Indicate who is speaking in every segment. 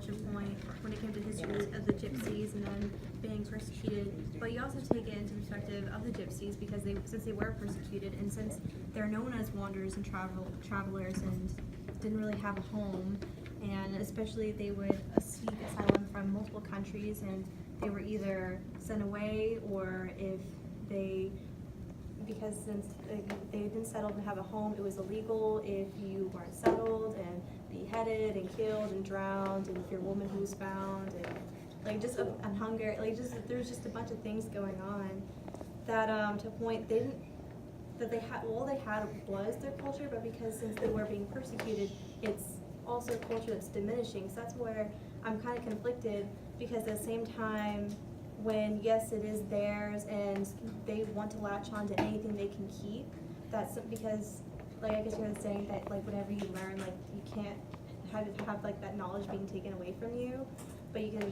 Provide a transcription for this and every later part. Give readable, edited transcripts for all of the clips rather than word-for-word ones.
Speaker 1: establish a point when it came to history of the gypsies and then being persecuted. But you also take it into perspective of the gypsies because since they were persecuted and since they're known as wanderers and travelers and didn't really have a home, and especially they would seek asylum from multiple countries, and they were either sent away or because since they didn't settle and have a home, it was illegal if you weren't settled, and beheaded and killed and drowned, and if your woman who was found, and and hunger, there's just a bunch of things going on that to a point they had was their culture, but because since they were being persecuted, it's also a culture that's diminishing. So that's where I'm kind of conflicted, because at the same time, when yes, it is theirs and they want to latch on to anything they can keep, that's because, like, I guess you're saying that, like, whatever you learn, like, you can't have like that knowledge being taken away from you, but you can,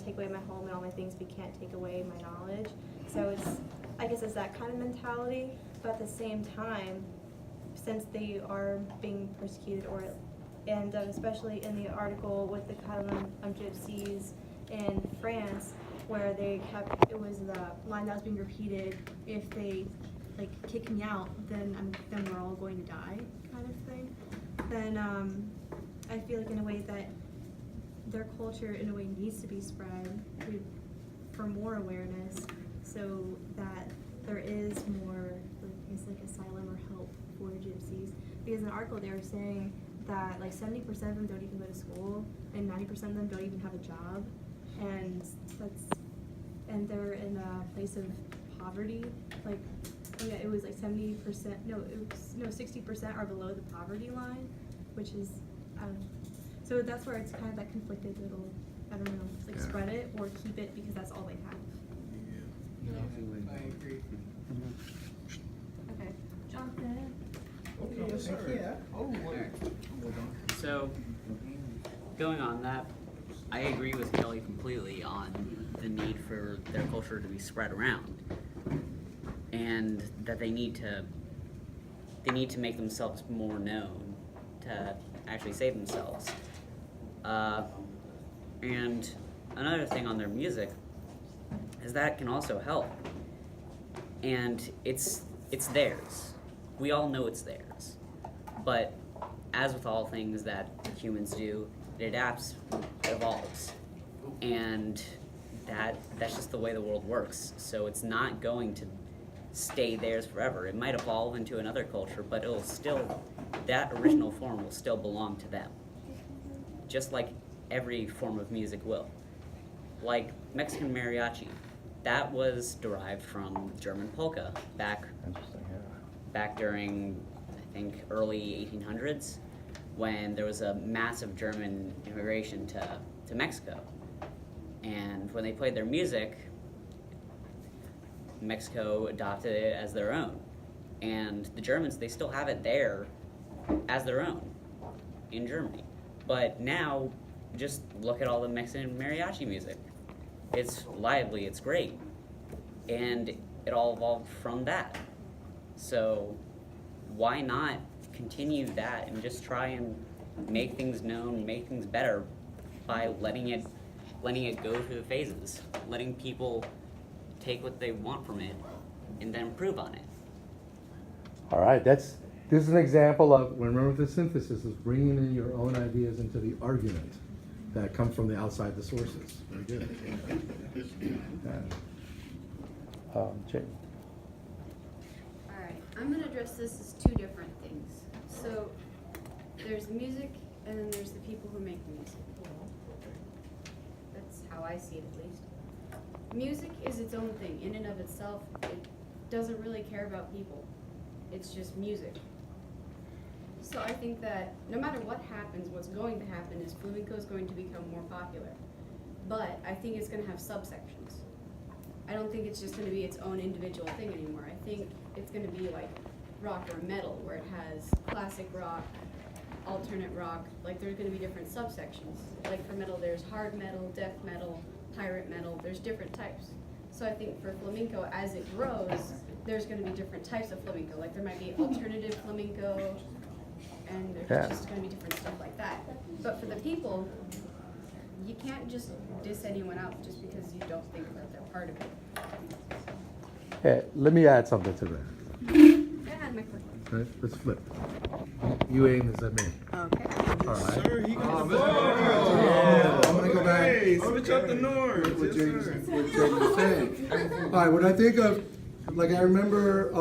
Speaker 1: take away my home and all my things, but you can't take away my knowledge. So I guess it's that kind of mentality, but at the same time, since they are being persecuted, and especially in the article with the Catalan gypsies in France, where it was the line that was being repeated, if they kick me out, then we're all going to die, kind of thing. Then I feel like in a way that their culture in a way needs to be spread for more awareness, so that there is more asylum or help for gypsies. Because in the article they were saying that 70% of them don't even go to school, and 90% of them don't even have a job, and they're in a place of poverty. It was 70%. No, it was 60% are below the poverty line, which is so that's where it's kind of that conflicted little. I don't know, spread it or keep it because that's all they have.
Speaker 2: Yeah, I agree.
Speaker 1: Okay, Jonathan.
Speaker 2: Okay, yes, sir.
Speaker 3: So, going on that, I agree with Kelly completely on the need for their culture to be spread around, and that they need to make themselves more known to actually save themselves. And another thing on their music is that it can also help, and it's theirs. We all know it's theirs, but as with all things that humans do, it adapts, it evolves, and that's just the way the world works. So it's not going to stay theirs forever. It might evolve into another culture, but it'll still, that original form will still belong to them, just like every form of music will. Like Mexican mariachi, that was derived from German polka back during, I think, early 1800s, when there was a massive German immigration to Mexico. And when they played their music, Mexico adopted it as their own. And the Germans, they still have it there as their own in Germany. But now, just look at all the Mexican mariachi music. It's lively, it's great. And it all evolved from that. So why not continue that and just try and make things known, make things better by letting it go through the phases, letting people take what they want from it and then improve on it.
Speaker 4: All right, this is an example of, remember, the synthesis is bringing in your own ideas into the argument that come from the outside the sources. Very good. Jay.
Speaker 5: All right, I'm going to address this as two different things. So there's music, and then there's the people who make the music. That's how I see it, at least. Music is its own thing. In and of itself, it doesn't really care about people. It's just music. So I think that no matter what happens, what's going to happen is flamenco is going to become more popular. But I think it's going to have subsections. I don't think it's just going to be its own individual thing anymore. I think it's going to be like rock or metal, where it has classic rock, alternate rock. Like, there's going to be different subsections. Like for metal, there's hard metal, death metal, pirate metal. There's different types. So I think for flamenco, as it grows, there's going to be different types of flamenco. Like there might be alternative flamenco, and there's just going to be different stuff like that. But for the people, you can't just diss anyone else just because you don't think that they're part of it.
Speaker 4: Hey, let me add something to that.
Speaker 5: I had my question.
Speaker 4: Right? Let's flip. You aim this at me.
Speaker 5: Okay.
Speaker 4: All right.
Speaker 2: Sir, he got the
Speaker 4: I'm gonna go back.
Speaker 2: Hey, switch up the norms.
Speaker 4: What
Speaker 2: Yes,
Speaker 4: James
Speaker 2: sir.
Speaker 4: was saying. All right, when I think of, like, I remember,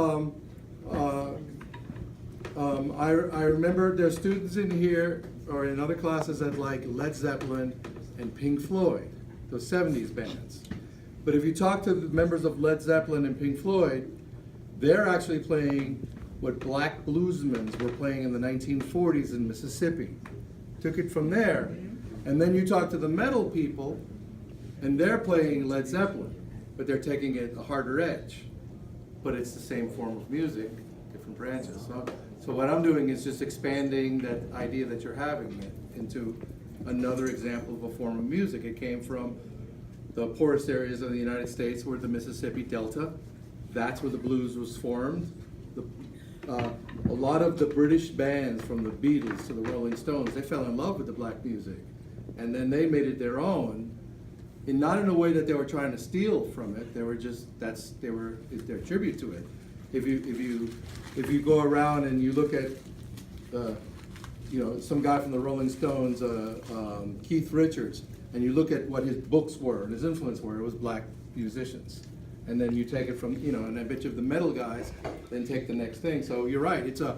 Speaker 4: I remember there's students in here or in other classes that like Led Zeppelin and Pink Floyd, those 70s bands. But if you talk to the members of Led Zeppelin and Pink Floyd, they're actually playing what black bluesmen were playing in the 1940s in Mississippi. Took it from there. And then you talk to the metal people, and they're playing Led Zeppelin, but they're taking it a harder edge. But it's the same form of music, different branches. So what I'm doing is just expanding that idea that you're having into another example of a form of music. It came from the poorest areas of the United States, where the Mississippi Delta. That's where the blues was formed. A lot of the British bands, from the Beatles to the Rolling Stones, they fell in love with the black music, and then they made it their own. And not in a way that they were trying to steal from it. They were just it's their tribute to it. If you go around and you look at some guy from the Rolling Stones, Keith Richards, and you look at what his books were and his influence were, it was black musicians. And then you take it from, and I bet you the metal guys then take the next thing. So you're right, it's a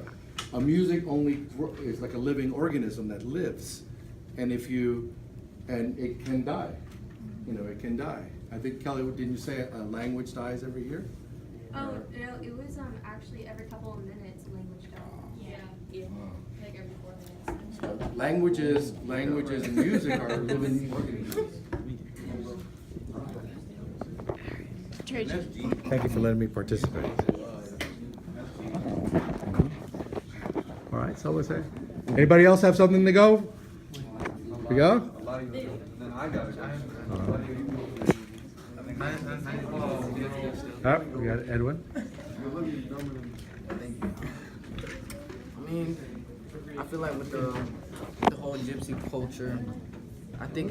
Speaker 4: music it's like a living organism that lives. And and it can die. It can die. I think, Kelly, didn't you say a language dies every year?
Speaker 6: Oh, no, it was actually every couple of minutes language died. Yeah. Like every 4 minutes.
Speaker 4: Languages and music are living organisms. Thank you for letting me participate. All right, so what's that? Anybody else have something to go? We go?
Speaker 7: Then I gotta go.
Speaker 4: We got Edwin.
Speaker 8: I mean, I feel like with the whole gypsy culture, I think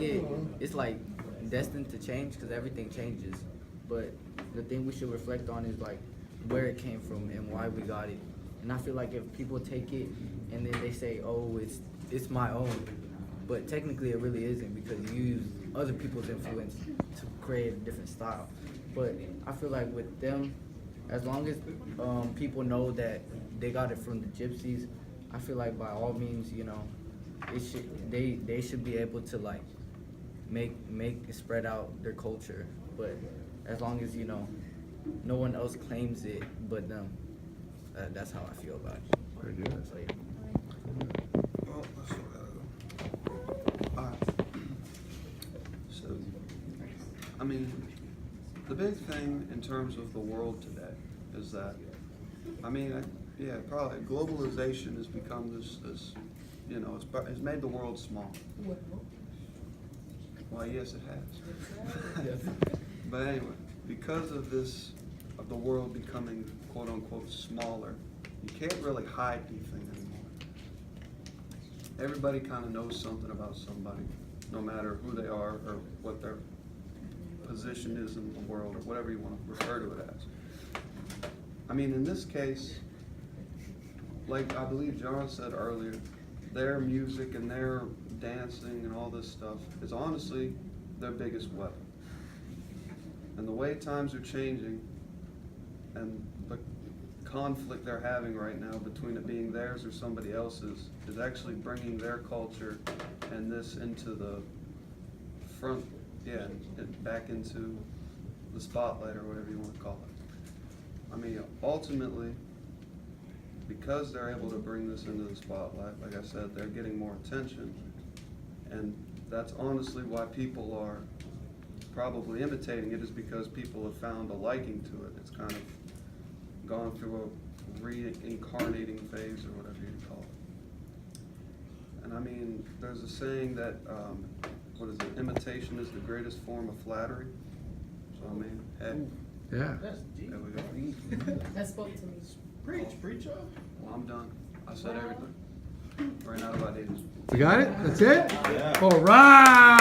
Speaker 8: it's like destined to change because everything changes. But the thing we should reflect on is like where it came from and why we got it. And I feel like if people take it and then they say, oh, it's my own, but technically it really isn't because you use other people's influence to create a different style. But I feel like with them, as long as people know that they got it from the gypsies, I feel like by all means, they should be able to like make spread out their culture. But as long as no one else claims it but them, that's how I feel about it.
Speaker 4: Very good.
Speaker 8: So, yeah.
Speaker 7: Well, alright. So, I mean, the big thing in terms of the world today is that, probably globalization has become this it's made the world small. Well, yes, it has. But anyway, because of the world becoming quote unquote smaller, you can't really hide anything anymore. Everybody kind of knows something about somebody, no matter who they are or what their position is in the world or whatever you want to refer to it as. I mean, in this case, like I believe John said earlier, their music and their dancing and all this stuff is honestly their biggest weapon. And the way times are changing and the conflict they're having right now between it being theirs or somebody else's is actually bringing their culture and this into the front, back into the spotlight or whatever you want to call it. I mean, ultimately, because they're able to bring this into the spotlight, like I said, they're getting more attention. And that's honestly why people are probably imitating it, is because people have found a liking to it. It's kind of gone through a reincarnating phase or whatever you call it. And I mean, there's a saying that, imitation is the greatest form of flattery. So I mean, hey,
Speaker 4: Yeah.
Speaker 7: there we go.
Speaker 5: That spoke to me.
Speaker 2: Preach up.
Speaker 7: Well, I'm done. I said everything. Ran out of ideas.
Speaker 4: We got it? That's it? All right.